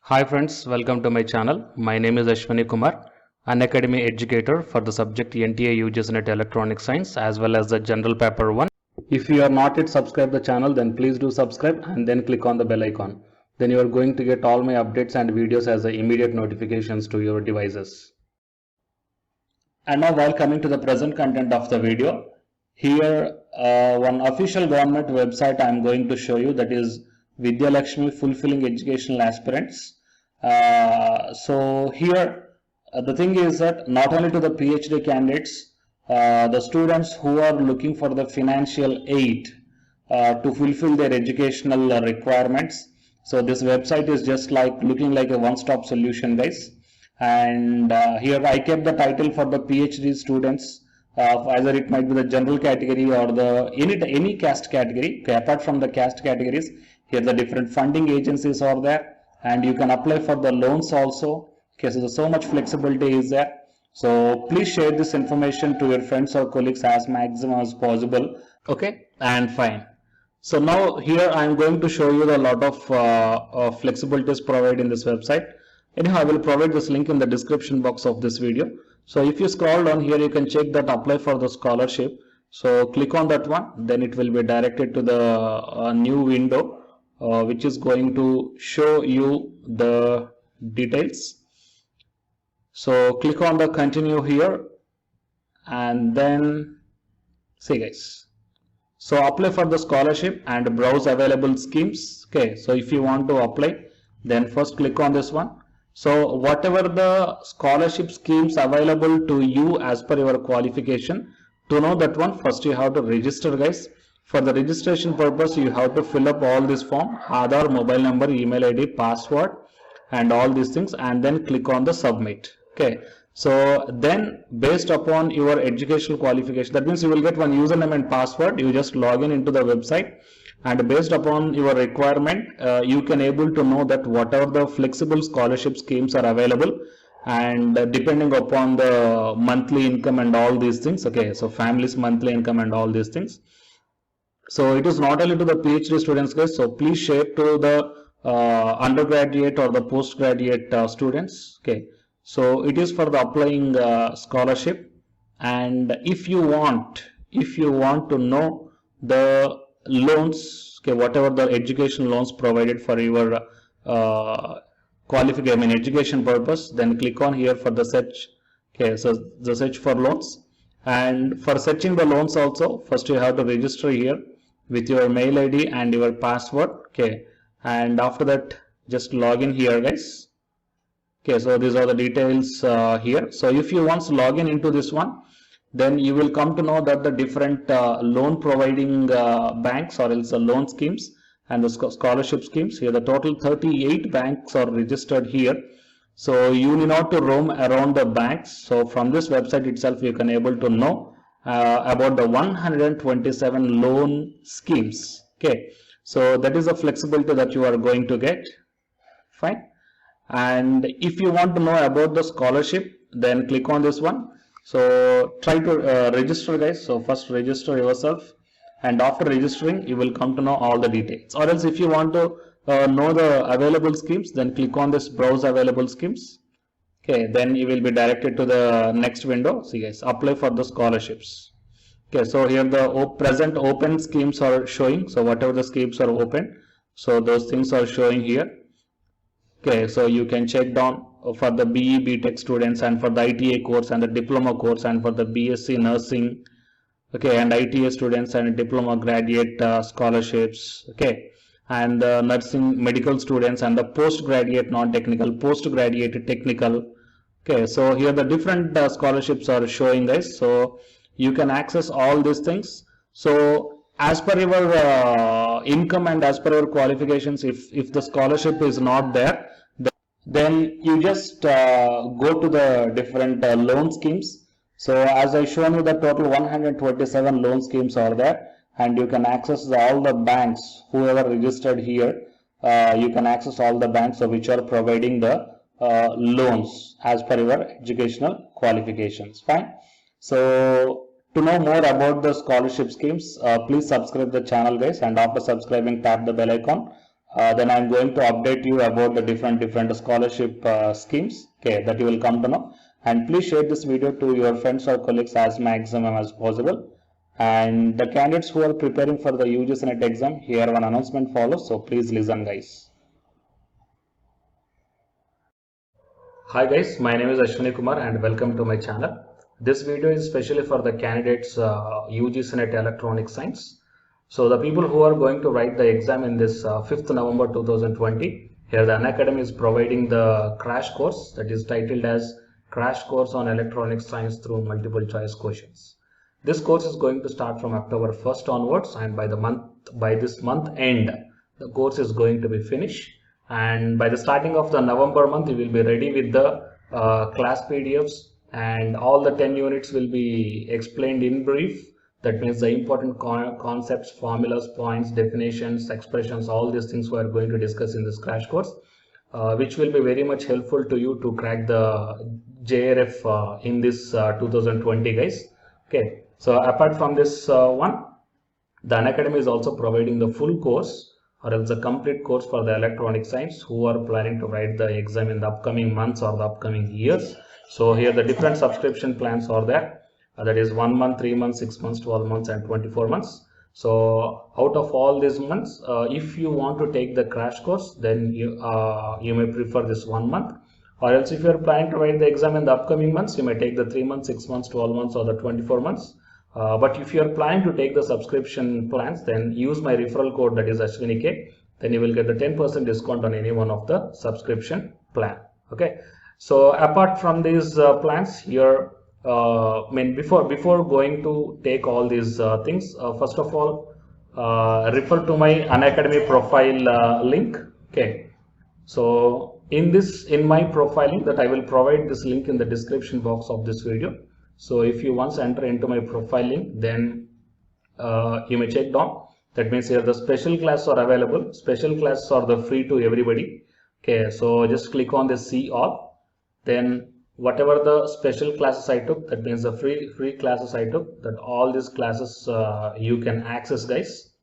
Hi friends, welcome to my channel. My name is Ashwani Kumar, an academy educator for the subject NTA UGC NET Electronic Science as well as the General Paper 1. If you are not yet subscribed the channel, then please do subscribe and then click on the bell icon. Then you are going to get all my updates and videos as the immediate notifications to your devices. And now while coming to the present content of the video, here one official government website I am going to show you, that is Vidya Lakshmi Fulfilling Educational Aspirants. So here the thing is that not only to the PhD candidates, the students who are looking for the financial aid to fulfill their educational requirements. So this website is just like looking like a one-stop solution, guys. And here I kept the title for the PhD students, either it might be the general category or the any caste category. Okay, apart from the caste categories, here the different funding agencies are there, and you can apply for the loans also. Okay, so there's so much flexibility is there. So please share this information to your friends or colleagues as maximum as possible. Okay, and fine. So now here I am going to show you a lot of flexibilities provided in this website. Anyhow, I will provide this link in the description box of this video. So if you scroll down here, you can check that apply for the scholarship. So click on that one, then it will be directed to the new window, which is going to show you the details. So click on the continue here, and then see guys. So apply for the scholarship and browse available schemes. Okay, so if you want to apply, then first click on this one. So whatever the scholarship schemes available to you as per your qualification, to know that one, first you have to register, guys. For the registration purpose, you have to fill up all this form, Aadhaar, mobile number, email ID, password, and all these things, and then click on the submit. Okay, so then based upon your educational qualification, that means you will get one username and password. You just log in into the website, and based upon your requirement, you can able to know that whatever the flexible scholarship schemes are available, and depending upon the monthly income and all these things. Okay, so family's monthly income and all these things. So it is not only to the PhD students, guys. So please share to the undergraduate or the postgraduate students. Okay, so it is for the applying scholarship. And if you want to know the loans, okay, whatever the education loans provided for your qualification, I mean education purpose, then click on here for the search. Okay, so the search for loans, and for searching the loans also, first you have to register here with your mail ID and your password. Okay, and after that just log in here, guys. Okay, so these are the details here. So if you want to log in into this one, then you will come to know that the different loan providing banks or else the loan schemes and the scholarship schemes, here the total 38 banks are registered here. So you need not to roam around the banks. So from this website itself you can able to know about the 127 loan schemes. Okay, so that is the flexibility that you are going to get. Fine. And if you want to know about the scholarship, then click on this one. So try to register, guys. So first register yourself, and after registering you will come to know all the details. Or else if you want to know the available schemes, then click on this browse available schemes. Okay, then you will be directed to the next window. See guys, apply for the scholarships. Okay, so here the present open schemes are showing. So whatever the schemes are open, so those things are showing here. Okay, so you can check down for the BE BTech students, and for the ITA course and the diploma course, and for the BSc nursing. Okay, and ITA students and diploma graduate scholarships. Okay, and the nursing medical students and the postgraduate non-technical, postgraduate technical. Okay, so here the different scholarships are showing, guys. So you can access all these things. So as per your income and as per your qualifications, if the scholarship is not there, then you just go to the different loan schemes. So as I shown you, the total 127 loan schemes are there, and you can access all the banks, whoever registered here, you can access all the banks which are providing the loans as per your educational qualifications. Fine. So to know more about the scholarship schemes, please subscribe the channel, guys, and after subscribing tap the bell icon Then I'm going to update you about the different scholarship schemes, okay, that you will come to know. And please share this video to your friends or colleagues as maximum as possible. And the candidates who are preparing for the UGC NET exam, here one announcement follows, so please listen guys. Hi guys, my name is Ashwani Kumar and welcome to my channel. This video is especially for the candidates UGC NET Electronic Science. So the people who are going to write the exam in this 5th November 2020, here the Unacademy is providing the crash course that is titled as Crash Course on Electronic Science through Multiple Choice Questions. This course is going to start from October 1st onwards, and by this month end, the course is going to be finished. And by the starting of the November month, you will be ready with the class PDFs, and all the 10 units will be explained in brief. That means the important concepts, formulas, points, definitions, expressions, all these things we are going to discuss in this crash course, which will be very much helpful to you to crack the JRF in this 2020 guys. Okay, so apart from this one, the Unacademy is also providing the full course or else a complete course for the electronic science who are planning to write the exam in the upcoming months or the upcoming years. So here the different subscription plans are there. That is 1 month, 3 months, 6 months, 12 months and 24 months. So out of all these months, if you want to take the crash course, then you may prefer this 1 month, or else if you are planning to write the exam in the upcoming months, you may take the 3 months, 6 months, 12 months or the 24 months. But if you are planning to take the subscription plans, then use my referral code, that is AshwiniK. Then you will get the 10% discount on any one of the subscription plan. Okay. So apart from these plans here, before going to take all these things, first of all, refer to my Unacademy profile link. Okay, so in my profile link, that I will provide this link in the description box of this video. So if you once enter into my profile link, then you may check down. That means here the special classes are available. Special classes are the free to everybody. Okay, so just click on the see all. Then whatever the special classes I took, that means the free classes I took, that all these classes you can access guys.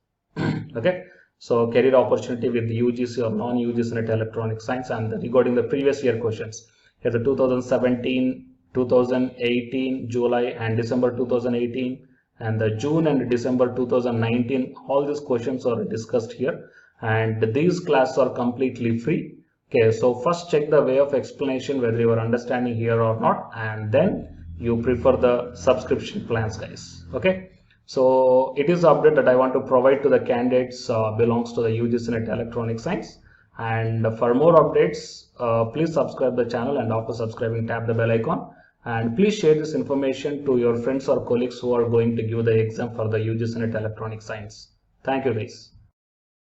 Okay, so career opportunity with UGC or non-UGC NET Electronic Science, and regarding the previous year questions, here the 2017, 2018 July and December 2018, and the June and December 2019, all these questions are discussed here, and these classes are completely free. Okay, so first check the way of explanation whether you are understanding here or not, and then you prefer the subscription plans guys. Okay, so it is the update that I want to provide to the candidates belongs to the UGC NET Electronic Science. And for more updates, please subscribe the channel, and after subscribing tap the bell icon, and please share this information to your friends or colleagues who are going to give the exam for the UGC NET Electronic Science. Thank you guys.